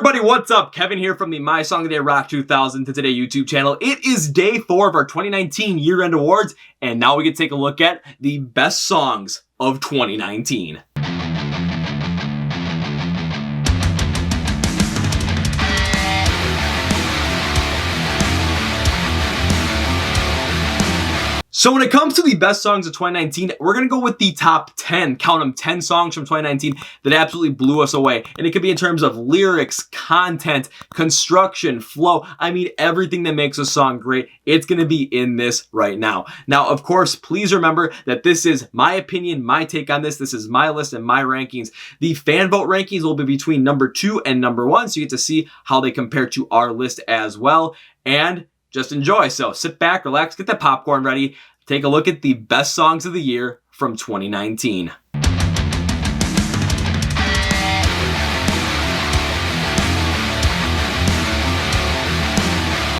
everybody, what's up? Kevin here from the My Song of the Day Rock 2000 to Today YouTube channel. It is day 4 of our 2019 year-end awards, and now we can take a look at the best songs of 2019. So when it comes to the best songs of 2019, we're going to go with the top 10, count them, 10 songs from 2019 that absolutely blew us away. And it could be in terms of lyrics, content, construction, flow. I mean, everything that makes a song great, it's going to be in this right now. Now, of course, please remember that this is my opinion, my take on this. This is my list and my rankings. The fan vote rankings will be between number 2 and number 1, so you get to see how they compare to our list as well. And just enjoy. So sit back, relax, get the popcorn ready. Take a look at the best songs of the year from 2019.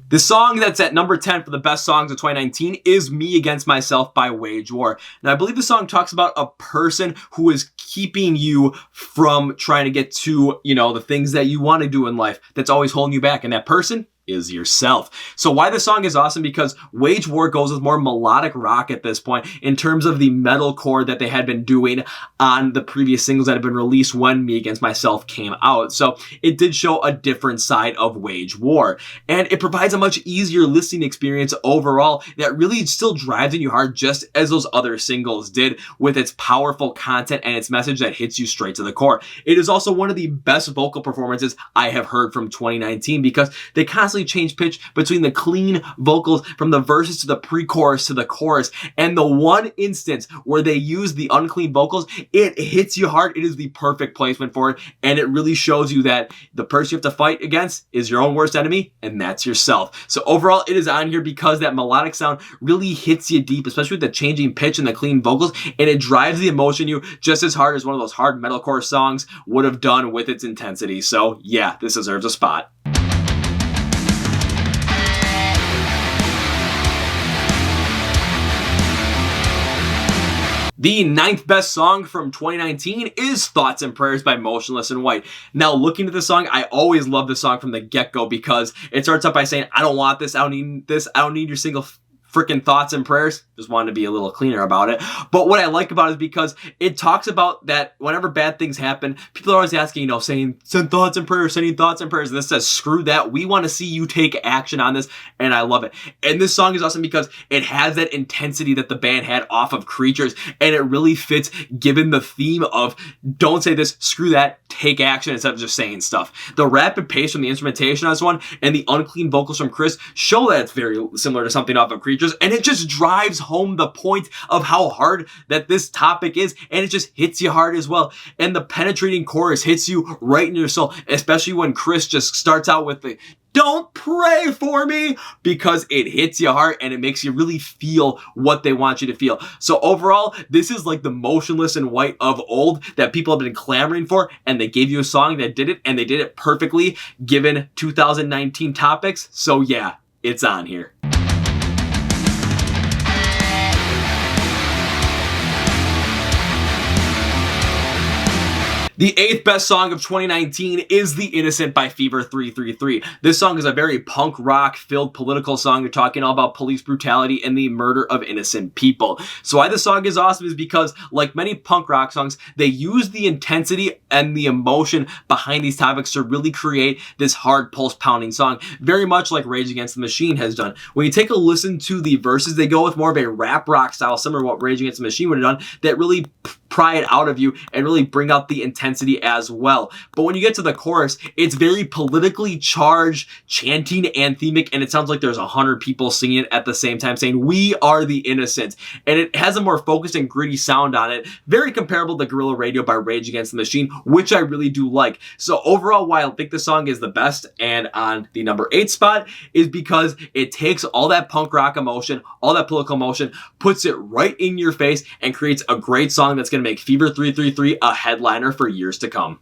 The song that's at number 10 for the best songs of 2019 is Me Against Myself by Wage War. Now, I believe the song talks about a person who is keeping you from trying to get to, the things that you want to do in life that's always holding you back. And that person is yourself. So why the song is awesome? Because Wage War goes with more melodic rock at this point in terms of the metalcore that they had been doing on the previous singles that had been released when Me Against Myself came out. So it did show a different side of Wage War, and it provides a much easier listening experience overall that really still drives in you hard, just as those other singles did, with its powerful content and its message that hits you straight to the core. It is also one of the best vocal performances I have heard from 2019 because they constantly change pitch between the clean vocals from the verses to the pre-chorus to the chorus, and the one instance where they use the unclean vocals, it hits you hard. It is the perfect placement for it, and it really shows you that the person you have to fight against is your own worst enemy, and that's yourself. So overall, it is on here because that melodic sound really hits you deep, especially with the changing pitch and the clean vocals, and it drives the emotion you just as hard as one of those hard metalcore songs would have done with its intensity. So yeah, this deserves a spot. The 9th best song from 2019 is Thoughts and Prayers by Motionless in White. Now, looking at the song, I always love the song from the get-go because it starts out by saying, I don't want this, I don't need this, I don't need your single freaking thoughts and prayers. Just wanted to be a little cleaner about it. But what I like about it is because it talks about that whenever bad things happen, people are always asking, saying, send thoughts and prayers, sending thoughts and prayers. And this says, screw that. We want to see you take action on this. And I love it. And this song is awesome because it has that intensity that the band had off of Creatures. And it really fits given the theme of don't say this, screw that, take action instead of just saying stuff. The rapid pace from the instrumentation on this one and the unclean vocals from Chris show that it's very similar to something off of Creatures. And it just drives home the point of how hard that this topic is, and it just hits you hard as well. And the penetrating chorus hits you right in your soul, especially when Chris just starts out with the "Don't pray for me," because it hits you hard and it makes you really feel what they want you to feel. So overall, this is like the Motionless in White of old that people have been clamoring for, and they gave you a song that did it, and they did it perfectly given 2019 topics. So yeah, it's on here. The 8th best song of 2019 is The Innocent by Fever 333. This song is a very punk rock filled political song. You're talking all about police brutality and the murder of innocent people. So why this song is awesome is because, like many punk rock songs, they use the intensity and the emotion behind these topics to really create this hard pulse pounding song, very much like Rage Against the Machine has done. When you take a listen to the verses, they go with more of a rap rock style, similar to what Rage Against the Machine would have done, that really pry it out of you and really bring out the intensity as well. But when you get to the chorus, it's very politically charged, chanting, anthemic, and it sounds like there's 100 people singing it at the same time saying, "We are the innocent." And it has a more focused and gritty sound on it, very comparable to Guerrilla Radio by Rage Against the Machine, which I really do like. So overall, why I think this song is the best and on the number 8 spot is because it takes all that punk rock emotion, all that political emotion, puts it right in your face, and creates a great song that's going to make Fever 333 a headliner for years to come.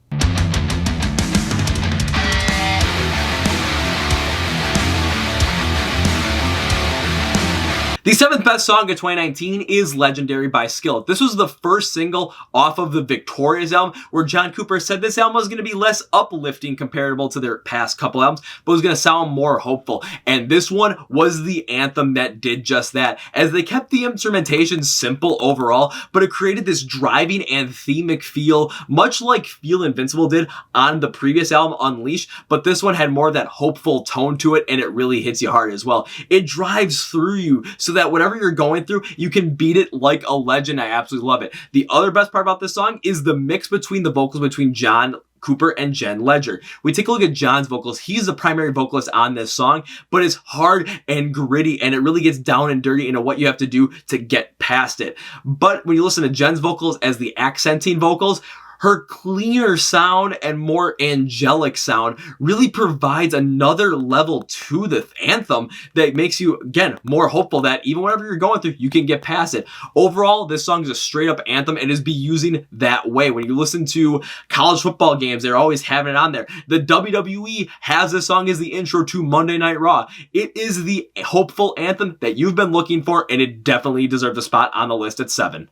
The 7th best song of 2019 is Legendary by Skillet. This was the first single off of the Victorious album, where John Cooper said this album was going to be less uplifting comparable to their past couple albums, but was going to sound more hopeful. And this one was the anthem that did just that, as they kept the instrumentation simple overall, but it created this driving anthemic feel, much like Feel Invincible did on the previous album, Unleashed, but this one had more of that hopeful tone to it, and it really hits you hard as well. It drives through you, so that whatever you're going through, you can beat it like a legend. I absolutely love it. The other best part about this song is the mix between the vocals between John Cooper and Jen Ledger. We take a look at John's vocals. He's the primary vocalist on this song, but it's hard and gritty, and it really gets down and dirty into what you have to do to get past it. But when you listen to Jen's vocals as the accenting vocals, her cleaner sound and more angelic sound really provides another level to the anthem that makes you, again, more hopeful that even whatever you're going through, you can get past it. Overall, this song is a straight up anthem and is be using that way. When you listen to college football games, they're always having it on there. The WWE has this song as the intro to Monday Night Raw. It is the hopeful anthem that you've been looking for, and it definitely deserves a spot on the list at 7.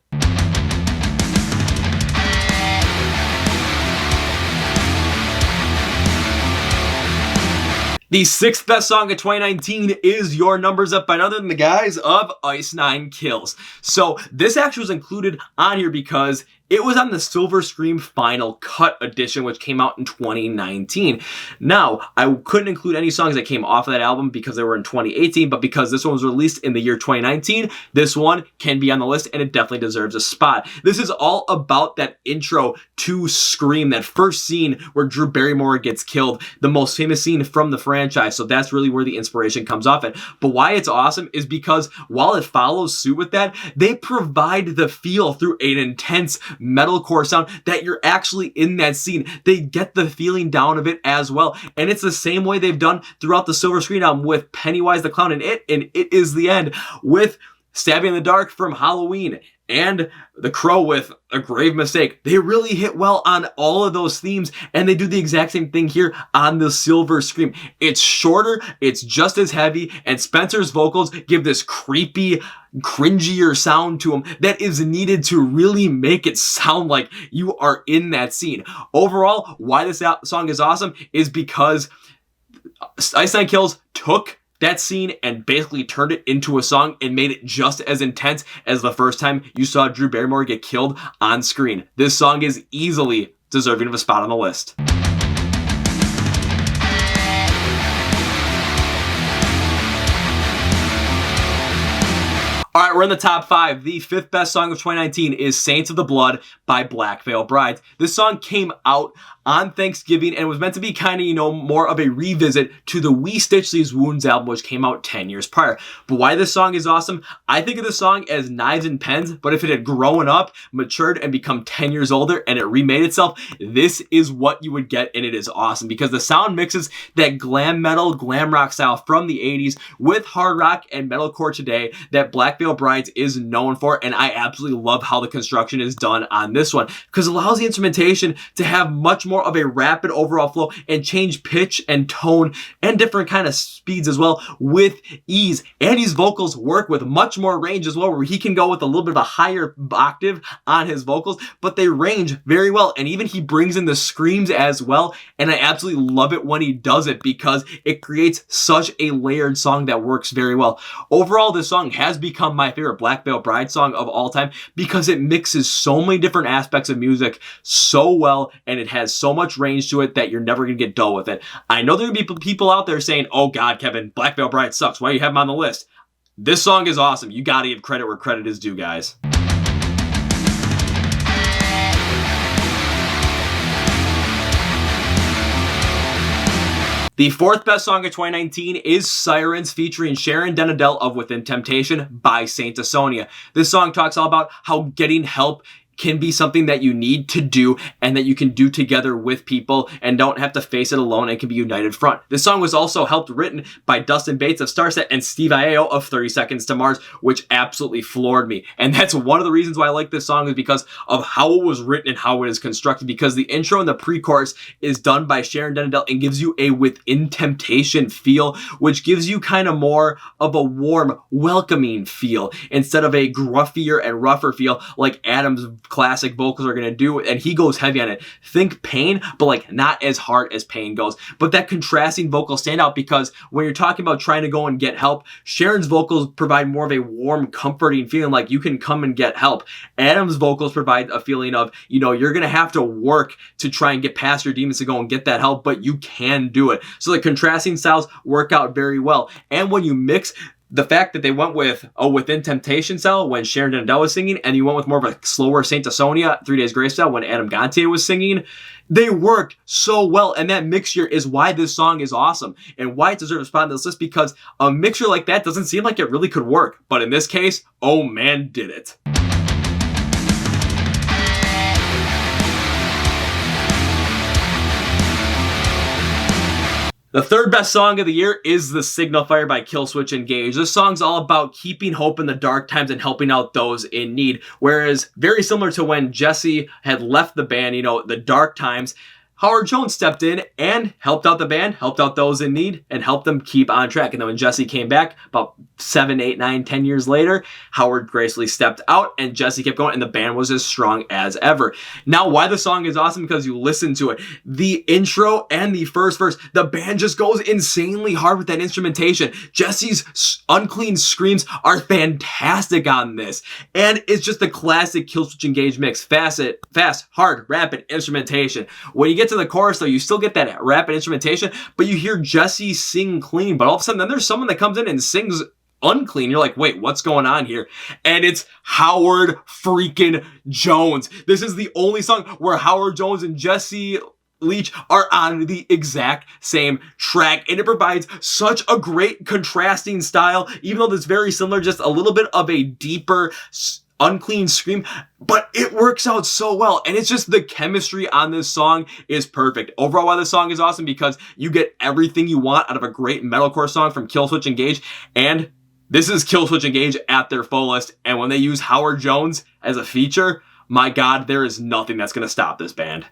The 6th best song of 2019 is Your Numbers Up by none other than the guys of Ice Nine Kills. So this actually was included on here because it was on the Silver Scream Final Cut edition, which came out in 2019. Now, I couldn't include any songs that came off of that album because they were in 2018, but because this one was released in the year 2019, this one can be on the list, and it definitely deserves a spot. This is all about that intro to Scream, that first scene where Drew Barrymore gets killed, the most famous scene from the franchise, so that's really where the inspiration comes off it. But why it's awesome is because while it follows suit with that, they provide the feel through an intense metalcore sound that you're actually in that scene. They get the feeling down of it as well, and it's the same way they've done throughout the Silver Screen album with Pennywise the Clown and It Is the End, with Stabbing in the Dark from Halloween, and The Crow with A Grave Mistake. They really hit well on all of those themes, and they do the exact same thing here on the Silver Scream. It's shorter, it's just as heavy, and Spencer's vocals give this creepy, cringier sound to them that is needed to really make it sound like you are in that scene. Overall, why this song is awesome is because Ice Nine Kills took that scene and basically turned it into a song and made it just as intense as the first time you saw Drew Barrymore get killed on screen. This song is easily deserving of a spot on the list. All right, we're in the top 5. The 5th best song of 2019 is Saints of the Blood by Black Veil Brides. This song came out on Thanksgiving and was meant to be kind of, more of a revisit to the We Stitch These Wounds album, which came out 10 years prior. But why this song is awesome, I think of this song as Knives and Pens, but if it had grown up, matured, and become 10 years older, and it remade itself, this is what you would get, and it is awesome because the sound mixes that glam metal, glam rock style from the 80s with hard rock and metalcore today that Black Veil Brides is known for, and I absolutely love how the construction is done on this one because it allows the instrumentation to have much more of a rapid overall flow and change pitch and tone and different kind of speeds as well with ease. Andy's vocals work with much more range as well, where he can go with a little bit of a higher octave on his vocals, but they range very well, and even he brings in the screams as well, and I absolutely love it when he does it because it creates such a layered song that works very well. Overall, this song has become my favorite Black Veil Bride song of all time because it mixes so many different aspects of music so well, and it has so much range to it that you're never going to get dull with it. I know there are going to be people out there saying, oh God, Kevin, Black Veil Bride sucks. Why do you have him on the list? This song is awesome. You got to give credit where credit is due, guys. The 4th best song of 2019 is Sirens featuring Sharon Denadel of Within Temptation by Saint Asonia. This song talks all about how getting help can be something that you need to do and that you can do together with people and don't have to face it alone and can be united front. This song was also helped written by Dustin Bates of Starset and Steve Aoki of 30 Seconds to Mars, which absolutely floored me. And that's one of the reasons why I like this song, is because of how it was written and how it is constructed, because the intro and the pre-chorus is done by Sharon Denadel and gives you a Within Temptation feel, which gives you kind of more of a warm, welcoming feel instead of a gruffier and rougher feel like Adam's classic vocals are going to do, and he goes heavy on it. Think Pain, but like not as hard as Pain goes. But that contrasting vocal stand out because when you're talking about trying to go and get help, Sharon's vocals provide more of a warm, comforting feeling like you can come and get help. Adam's vocals provide a feeling of, you know, you're going to have to work to try and get past your demons to go and get that help, but you can do it. So the contrasting styles work out very well. And when you mix the fact that they went with a Within Temptation style when Sharon Denadel was singing, and you went with more of a slower Saint Sonia 3 Days Grace style when Adam Gontier was singing, they worked so well. And that mixture is why this song is awesome and why it deserves a spot on this list, because a mixture like that doesn't seem like it really could work. But in this case, oh man, did it. The third best song of the year is The Signal Fire by Killswitch Engage. This song's all about keeping hope in the dark times and helping out those in need. Whereas very similar to when Jesse had left the band, you know, the dark times, Howard Jones stepped in and helped out the band, helped out those in need, and helped them keep on track. And then when Jesse came back about 7, 8, 9, 10 years later, Howard gracefully stepped out and Jesse kept going and the band was as strong as ever. Now, why the song is awesome, because you listen to it. The intro and the first verse, the band just goes insanely hard with that instrumentation. Jesse's unclean screams are fantastic on this. And it's just the classic Killswitch Engage mix. Fast, hard, rapid instrumentation. When you get to the chorus, though, you still get that rapid instrumentation, but you hear Jesse sing clean. But all of a sudden, then there's someone that comes in and sings unclean. You're like, wait, what's going on here? And it's Howard freaking Jones. This is the only song where Howard Jones and Jesse Leach are on the exact same track, and it provides such a great contrasting style, even though it's very similar, just a little bit of a deeper unclean scream, but it works out so well. And it's just the chemistry on this song is perfect. Overall, why this song is awesome, because you get everything you want out of a great metalcore song from Killswitch Engage, and this is Killswitch Engage at their fullest. And when they use Howard Jones as a feature, my God, there is nothing that's going to stop this band.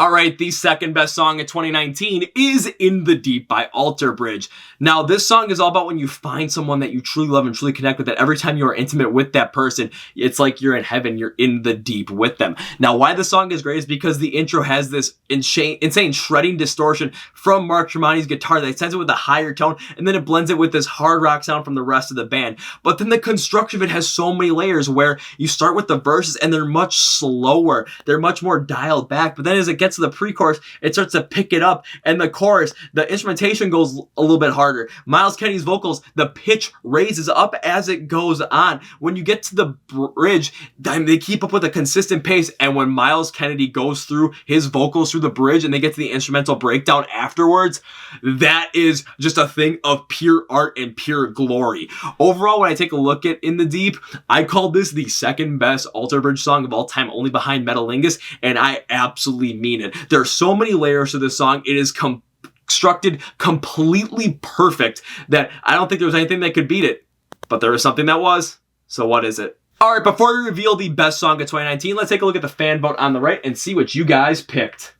All right, the second best song of 2019 is In the Deep by Alter Bridge. Now, this song is all about when you find someone that you truly love and truly connect with, that every time you are intimate with that person, it's like you're in heaven, you're in the deep with them. Now, why the song is great is because the intro has this insane shredding distortion from Mark Tremonti's guitar that sends it with a higher tone, and then it blends it with this hard rock sound from the rest of the band. But then the construction of it has so many layers where you start with the verses and they're much slower, they're much more dialed back, but then as it gets to the pre-chorus, it starts to pick it up, and the chorus, the instrumentation goes a little bit harder. Miles Kennedy's vocals, the pitch raises up as it goes on. When you get to the bridge, they keep up with a consistent pace, and when Miles Kennedy goes through his vocals through the bridge and they get to the instrumental breakdown afterwards, that is just a thing of pure art and pure glory. Overall, when I take a look at In the Deep, I call this the second best Alter Bridge song of all time, only behind Metalingus, and I absolutely mean it. There are so many layers to this song. It is constructed completely perfect that I don't think there was anything that could beat it. But there is something that was. So what is it? All right, before we reveal the best song of 2019, let's take a look at the fan vote on the right and see what you guys picked.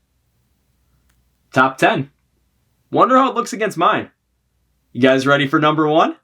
Top 10. Wonder how it looks against mine. You guys ready for number 1?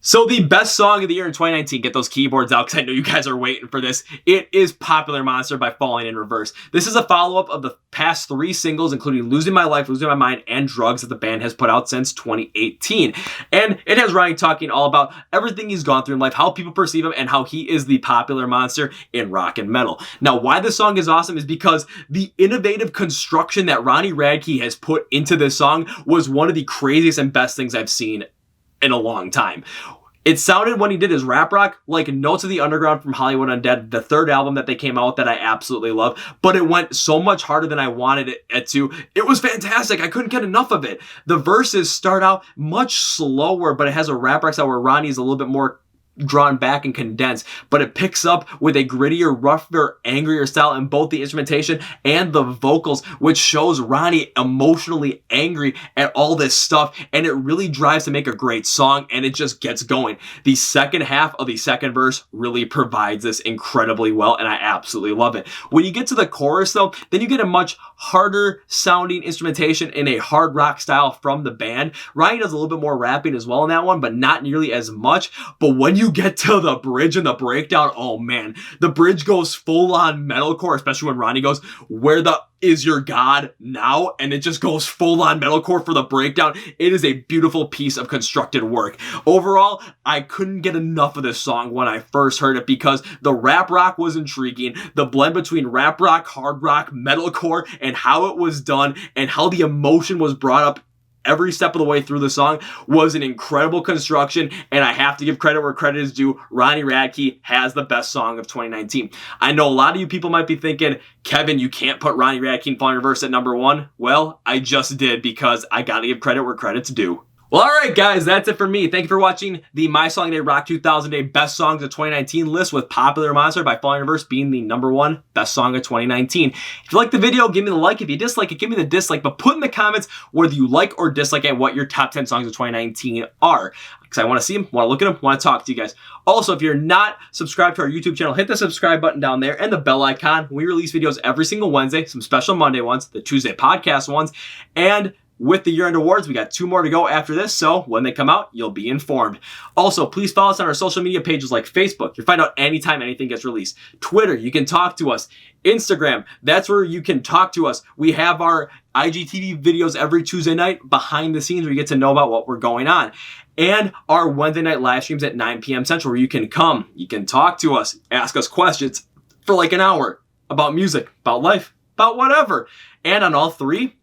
So the best song of the year in 2019, get those keyboards out because I know you guys are waiting for this. It is Popular Monster by Falling in Reverse. This is a follow-up of the past 3 singles, including Losing My Life, Losing My Mind, and Drugs that the band has put out since 2018. And it has Ryan talking all about everything he's gone through in life, how people perceive him, and how he is the popular monster in rock and metal. Now, why this song is awesome is because the innovative construction that Ronnie Radke has put into this song was one of the craziest and best things I've seen in a long time. It sounded, when he did his rap rock, like Notes of the Underground from Hollywood Undead, the third album that they came out with that I absolutely love, but it went so much harder than I wanted it to. It was fantastic. I couldn't get enough of it. The verses start out much slower, but it has a rap rock style where Ronnie's a little bit more drawn back and condensed, but it picks up with a grittier, rougher, angrier style in both the instrumentation and the vocals, which shows Ronnie emotionally angry at all this stuff, and it really drives to make a great song, and it just gets going. The second half of the second verse really provides this incredibly well, and I absolutely love it. When you get to the chorus, though, then you get a much harder sounding instrumentation in a hard rock style from the band. Ronnie does a little bit more rapping as well in that one, but not nearly as much. But when you get to the bridge and the breakdown, oh man, the bridge goes full on metalcore, especially when Ronnie goes, "Where the is your God now?" And it just goes full on metalcore for the breakdown. It is a beautiful piece of constructed work. Overall, I couldn't get enough of this song when I first heard it because the rap rock was intriguing. The blend between rap rock, hard rock, metalcore, and how it was done and how the emotion was brought up every step of the way through the song was an incredible construction, and I have to give credit where credit is due. Ronnie Radke has the best song of 2019. I know a lot of you people might be thinking, Kevin, you can't put Ronnie Radke and Falling Reverse at number 1. Well, I just did because I gotta give credit where credit's due. Well, all right, guys, that's it for me. Thank you for watching the My Song Day Rock 2000 Day Best Songs of 2019 list, with Popular Monster by Falling Reverse being the number 1 best song of 2019. If you like the video, give me the like. If you dislike it, give me the dislike. But put in the comments whether you like or dislike and what your top 10 songs of 2019 are, because I want to see them, want to look at them, want to talk to you guys. Also, if you're not subscribed to our YouTube channel, hit the subscribe button down there and the bell icon. We release videos every single Wednesday, some special Monday ones, the Tuesday podcast ones, and with the year-end awards, we got 2 more to go after this, so when they come out, you'll be informed. Also, please follow us on our social media pages like Facebook. You'll find out anytime anything gets released. Twitter, you can talk to us. Instagram, that's where you can talk to us. We have our IGTV videos every Tuesday night behind the scenes where you get to know about what we're going on. And our Wednesday night live streams at 9 p.m. Central, where you can come, you can talk to us, ask us questions for like an hour about music, about life, about whatever. And on all 3,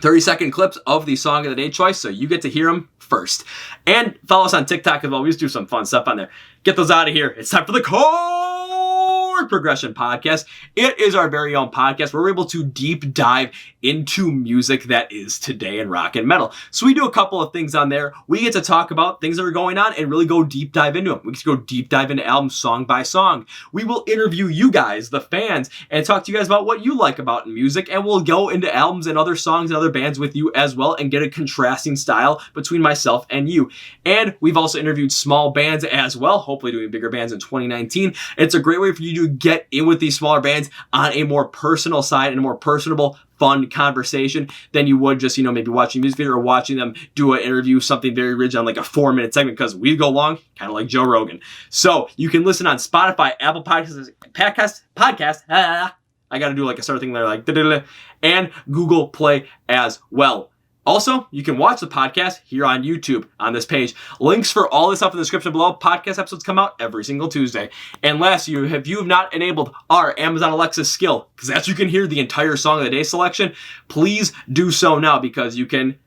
30-second clips of the song of the day choice, so you get to hear them first. And follow us on TikTok as well. We just do some fun stuff on there. Get those out of here. It's time for the Chord Progression Podcast. It is our very own podcast where we're able to deep dive into music that is today in rock and metal. So we do a couple of things on there. We get to talk about things that are going on and really go deep dive into them. We get to go deep dive into albums song by song. We will interview you guys, the fans, and talk to you guys about what you like about music, and we'll go into albums and other songs and other bands with you as well and get a contrasting style between myself and you. And we've also interviewed small bands as well, hopefully doing bigger bands in 2019. It's a great way for you to get in with these smaller bands on a more personal side and a more personable, fun conversation than you would just, maybe watching a music video or watching them do an interview, something very rigid on like a 4-minute segment, because we go long, kind of like Joe Rogan. So you can listen on Spotify, Apple Podcasts, I got to do like a sort of thing there, like, and Google Play as well. Also, you can watch the podcast here on YouTube on this page. Links for all this stuff in the description below. Podcast episodes come out every single Tuesday. And last, if you have not enabled our Amazon Alexa skill, because that's you can hear the entire Song of the Day selection, please do so now, because you can,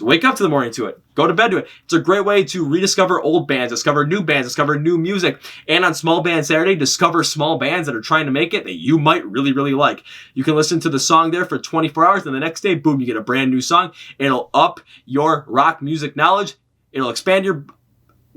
wake up to the morning to it. Go to bed to it. It's a great way to rediscover old bands, discover new music, and on Small Band Saturday, discover small bands that are trying to make it that you might really, really like. You can listen to the song there for 24 hours, and the next day, boom, you get a brand new song. It'll up your rock music knowledge. It'll expand your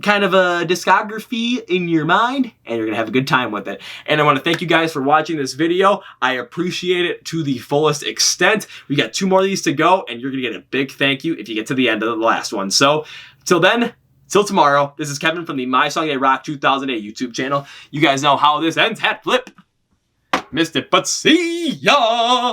kind of a discography in your mind, and you're gonna have a good time with it. And I want to thank you guys for watching this video. I appreciate it to the fullest extent. We got 2 more of these to go, and you're gonna get a big thank you if you get to the end of the last one. So till then, till tomorrow, this is Kevin from the My Song Day Rock 2008 YouTube channel. You guys know how this ends. Hat flip. Missed it, but see ya!